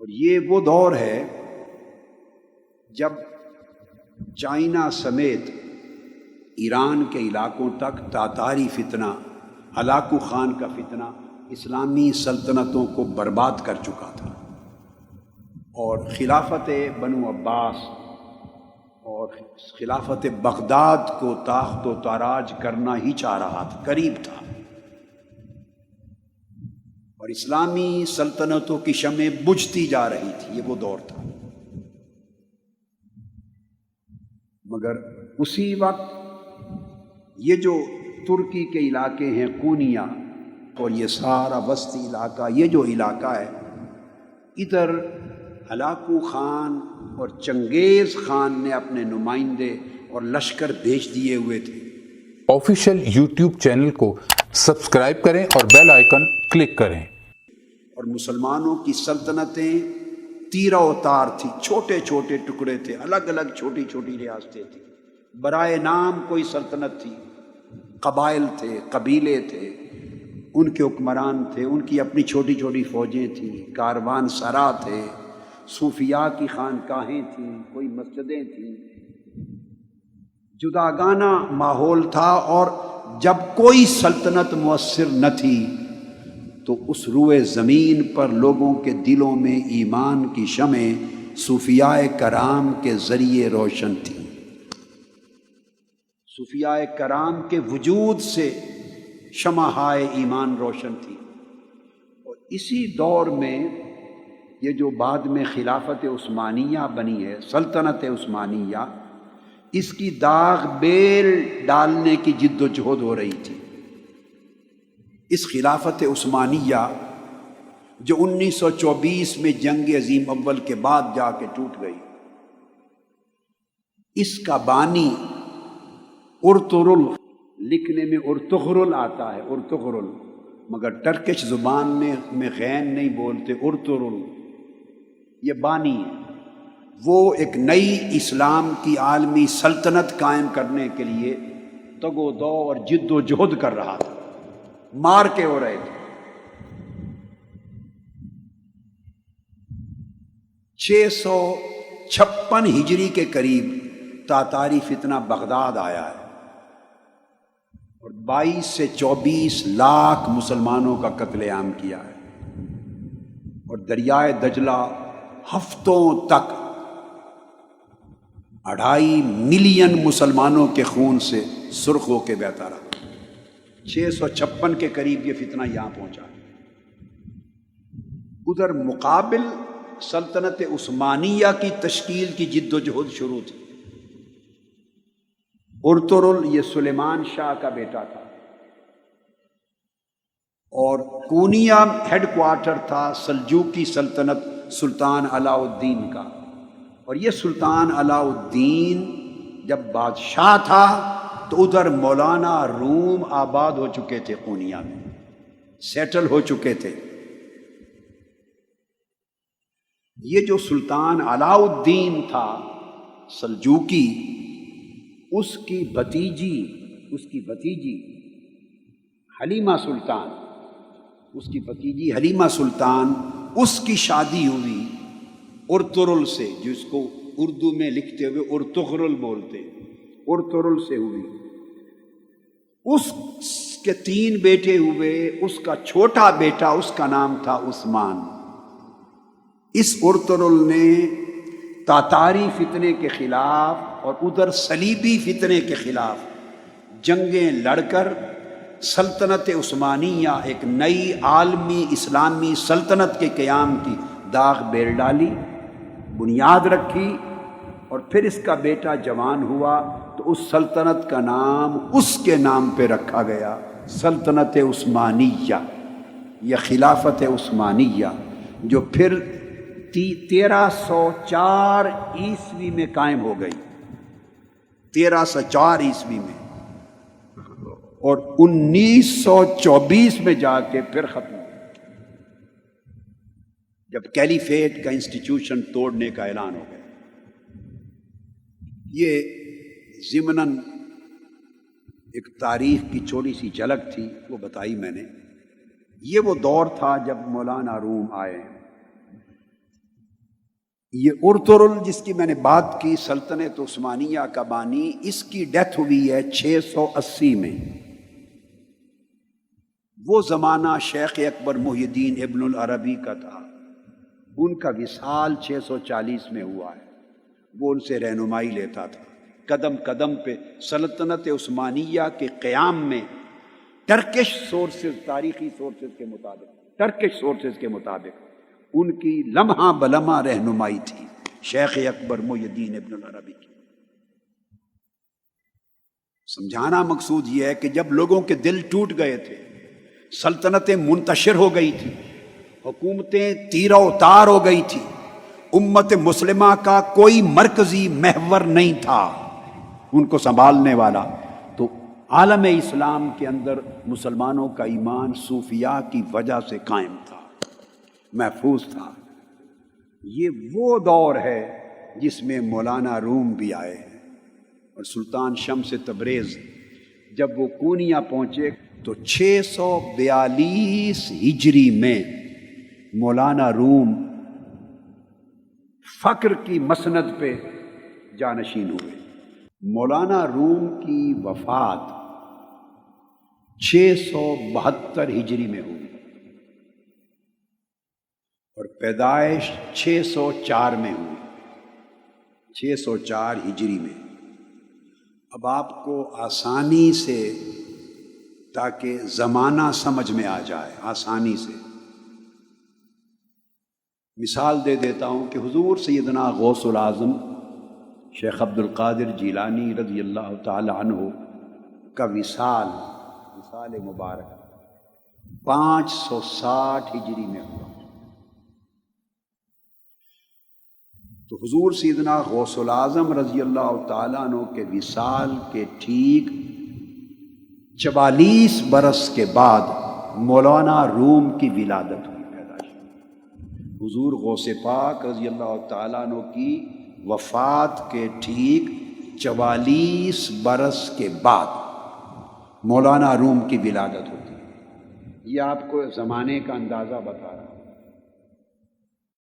اور یہ وہ دور ہے جب چائنا سمیت ایران کے علاقوں تک تاتاری فتنہ، ہلاکو خان کا فتنہ اسلامی سلطنتوں کو برباد کر چکا تھا، اور خلافت بنو عباس اور خلافت بغداد کو تاخت و تاراج کرنا ہی چاہ رہا تھا، قریب تھا، اور اسلامی سلطنتوں کی شمع بجھتی جا رہی تھی۔ یہ وہ دور تھا۔ مگر اسی وقت یہ جو ترکی کے علاقے ہیں، کونیا اور یہ سارا وسطی علاقہ، یہ جو علاقہ ہے، ادھر ہلاکو خان اور چنگیز خان نے اپنے نمائندے اور لشکر بھیج دیے ہوئے تھے۔ آفیشیل یوٹیوب چینل کو سبسکرائب کریں اور بیل آئیکن کلک کریں۔ اور مسلمانوں کی سلطنتیں تیرہ و تار تھی، چھوٹے چھوٹے ٹکڑے تھے، الگ الگ چھوٹی چھوٹی ریاستیں تھیں، برائے نام کوئی سلطنت تھی، قبائل تھے، قبیلے تھے، ان کے حکمران تھے، ان کی اپنی چھوٹی چھوٹی فوجیں تھیں، کاروان سرا تھے، صوفیاء کی خانقاہیں تھیں، کوئی مسجدیں تھیں، جداگانہ ماحول تھا۔ اور جب کوئی سلطنت مؤثر نہ تھی تو اس روئے زمین پر لوگوں کے دلوں میں ایمان کی شمع صوفیاء کرام کے ذریعے روشن تھی۔ صوفیاء کرام کے وجود سے شمعہائے ایمان روشن تھی۔ اور اسی دور میں یہ جو بعد میں خلافت عثمانیہ بنی ہے، سلطنت عثمانیہ، اس کی داغ بیل ڈالنے کی جد و جہد ہو رہی تھی۔ اس خلافت عثمانیہ جو 1924 میں جنگ عظیم اول کے بعد جا کے ٹوٹ گئی، اس کا بانی ارطغرل، لکھنے میں ارطغرل آتا ہے، ارطغرل، مگر ٹرکش زبان میں غین نہیں بولتے، ارطغرل، یہ بانی ہے۔ وہ ایک نئی اسلام کی عالمی سلطنت قائم کرنے کے لیے تگ و دو اور جد و جہد کر رہا تھا، مار کے ہو رہے تھے۔ 656 ہجری کے قریب تاتاری فتنہ بغداد آیا ہے اور 22 سے 24 لاکھ مسلمانوں کا قتل عام کیا ہے، اور دریائے دجلہ ہفتوں تک 2.5 ملین مسلمانوں کے خون سے سرخ ہو کے بہتا رہا۔ 656 کے قریب یہ فتنہ یہاں پہنچا۔ ادھر مقابل سلطنت عثمانیہ کی تشکیل کی جد و جہد شروع تھی۔ ارطغرل یہ سلیمان شاہ کا بیٹا تھا، اور کونیا ہیڈ کوارٹر تھا سلجوقی سلطنت سلطان علاء الدین کا، اور یہ سلطان علاء الدین جب بادشاہ تھا تو ادھر مولانا روم آباد ہو چکے تھے، کونیا میں سیٹل ہو چکے تھے۔ یہ جو سلطان علاء الدین تھا سلجوقی، اس کی بھتیجی حلیمہ سلطان، اس کی شادی ہوئی ارطغرل سے، جس کو اردو میں لکھتے ہوئے ارطغرل بولتے، ارطغرل سے ہوئی۔ اس کے 3 بیٹے ہوئے، اس کا چھوٹا بیٹا، اس کا نام تھا عثمان۔ اس ارطغرل نے تاتاری فتنے کے خلاف اور ادھر صلیبی فتنے کے خلاف جنگیں لڑ کر سلطنت عثمانیہ، ایک نئی عالمی اسلامی سلطنت کے قیام کی داغ بیل ڈالی، بنیاد رکھی، اور پھر اس کا بیٹا جوان ہوا تو اس سلطنت کا نام اس کے نام پہ رکھا گیا، سلطنت عثمانیہ یا خلافت عثمانیہ، جو پھر 1304 عیسوی میں قائم ہو گئی، 1304 عیسوی میں، اور 1924 میں جا کے پھر ختم ہو، جب کیلیفیٹ کا انسٹیٹیوشن توڑنے کا اعلان ہو گیا۔ یہ ضمناً ایک تاریخ کی چھوٹی سی جھلک تھی، وہ بتائی میں نے۔ یہ وہ دور تھا جب مولانا روم آئے ہیں۔ یہ ارطغرل جس کی میں نے بات کی سلطنت عثمانیہ کا بانی، اس کی ڈیتھ ہوئی ہے 680 میں۔ وہ زمانہ شیخ اکبر محی الدین ابن العربی کا تھا، ان کا وصال 640 میں ہوا ہے۔ وہ ان سے رہنمائی لیتا تھا قدم قدم پہ سلطنت عثمانیہ کے قیام میں، ٹرکش سورسز، تاریخی سورسز کے مطابق ان کی لمحہ بلمحہ رہنمائی تھی شیخ اکبر محی الدین ابن العربی کی۔ سمجھانا مقصود یہ ہے کہ جب لوگوں کے دل ٹوٹ گئے تھے، سلطنتیں منتشر ہو گئی تھی، حکومتیں تیرہ اتار ہو گئی تھی، امت مسلمہ کا کوئی مرکزی محور نہیں تھا ان کو سنبھالنے والا، تو عالم اسلام کے اندر مسلمانوں کا ایمان صوفیاء کی وجہ سے قائم تھا، محفوظ تھا۔ یہ وہ دور ہے جس میں مولانا روم بھی آئے ہیں، اور سلطان شمس تبریز جب وہ کونیا پہنچے تو 642 ہجری میں مولانا روم فقر کی مسند پہ جانشین ہوئے۔ مولانا روم کی وفات 672 ہجری میں ہوئی اور پیدائش 604 میں ہوئی، 604 ہجری میں۔ اب آپ کو آسانی سے، تاکہ زمانہ سمجھ میں آ جائے آسانی سے، مثال دے دیتا ہوں کہ حضور سیدنا غوث العظم شیخ عبد القادر جیلانی رضی اللہ تعالی عنہ کا وصال مبارک 560 ہجری میں ہوا۔ تو حضور سیدنا غوث العظم رضی اللہ تعالیٰ عنہ کے وصال کے ٹھیک 44 برس کے بعد مولانا روم کی ولادت ہوئی، پیدائش۔ حضور غوث پاک رضی اللہ تعالیٰ عنہ کی وفات کے ٹھیک 44 برس کے بعد مولانا روم کی ولادت ہوتی ہے۔ یہ آپ کو زمانے کا اندازہ بتا رہا ہوں۔